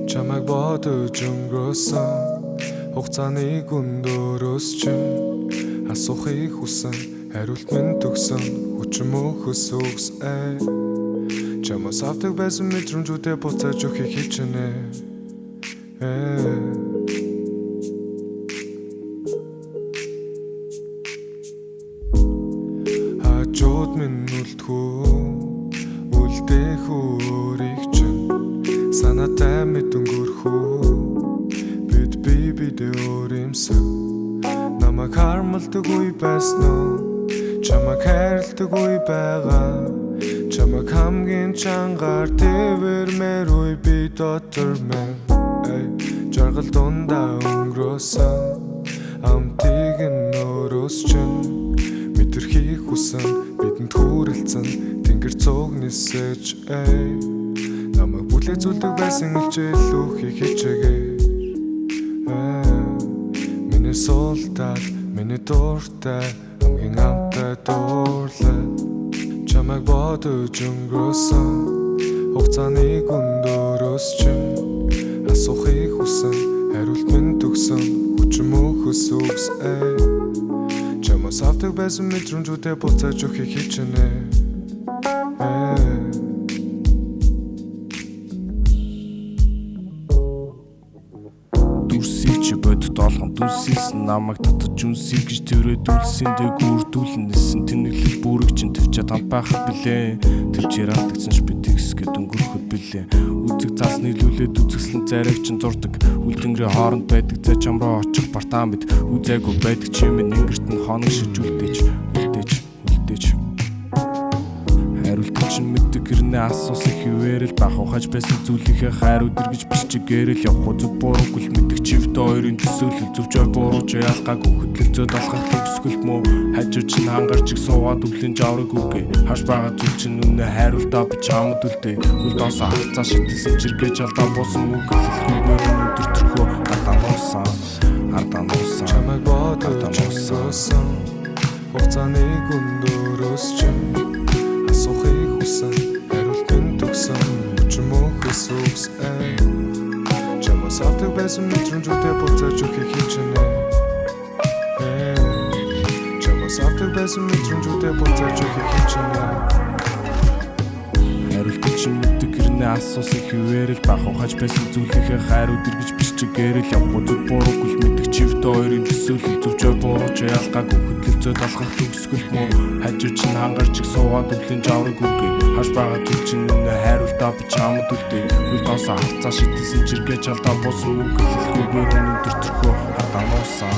чамайг бодож өнгөрөөсөн хугацааны гүндөрөөс чинь асуухыг хүсэн хариулт минь төгсөн хүчин мөхөс үгс чамаас авдаг байсан мэдрэмжүүдээ буцааж өгөхийг хичнээн хажууд минь үлдэх өөрийг чинь санаатай мэдөнгөрхөө бид өөрөмсөн намайг хармалдаг үе байсан уу чамайг хайрладаг үе байгаа чамайг хамгийн чангаар твэрмээр үе би дотор мэн жаргал дундаа өнгөрөөсөн амтыг нөрөөс чинь мэдрэхийг хүсэн бидэнд хүрэлцэн тэнгэр цог нисэж намайг бүлээ зүлдэг байсан хичээл үхийг хичээгээ миний суултаад миний дуртай хамгийн амтай дуурлаа чамайг бодож өнгөрөөсөн хугацааны гүндөрөөс чинь асуухыг хүсэн хариулт минь төгсөн хүчин мөхөс үгс чамаас авдаг байсан мэдрэмжүүдээ буцааж өгөхийг хичнээн Долгон дүнсэлсэн намайг татаж үнсэй гэж төрөөдүүлсэн дэг үрдүүлнэсэн тэнэглэл бүрэг чинь төвчээд хамт байхад билээ төвчээр алдагсан ш би тэгсгээд өнгөрөхөд билээ үзэг цаас нийлүүлээд үзэсгэлэн царайг чинь зурдаг үлдэнгэрийн хооронд байдаг зэ чамруу очих бартаан бид үзээгүй байдаг чи минь ингэрт нь хоног шиж үлдээж хариулт чинь мэддэг гэрнээ асуусан хിവэрэл бах ухаж байсан зүйлийнхээ хайр өдөргөж бичгээрэл явах зүг буруугүй л мэддэг чивдэ хоёрын төсөөлөл зөвчөө бурууч ялгаагүй хөдлөлцөөд алхах төгсгөл мөө хажууд чинь хангарч их суугаад өвлийн жавраг үгүй хаш байгаа зүйл чинь үнэ хайруултаа би чамд үлдээ үл доосоо хацаа шидсэн чиргэж алдаа буусан үг хэлэхгүйгээр өнөдөр төрхөө ардаа чамайг бодож өнгөрөөсөн хугацааны гүндөрөөс чинь асуухыг хүсэн хариулт минь төгсөн хүчин мөхөс үгс чамаас авдаг байсан мэдрэмжүүдээ буцааж өгөхийг хичнээн чамаас авдаг байсан мэдрэмжүүдээ буцааж өгөхийг хичнээн хариулт чинь мэддэг гэрнээ асуусан хിവэрэл бах ухаж байсан зүйлийнхээ хайр өдөргөж бичгээрэл явах зүг буруугүй л мэддэг чивдэ хоёрын төсөөлөл зөвчөө бурууч ялгаагүй хөдлөлцөөд алхах төгсгөл мөө хажууд чинь хангарч их суугаад өвлийн жавраг үгүй хаш байгаа зүйл чинь үнэ хайруултаа би чамд үлдээ үл доосоо хацаа шидсэн чиргэж алдаа буусан үг хэлэхгүйгээр өнөдөр төрхөө ардаа нуусан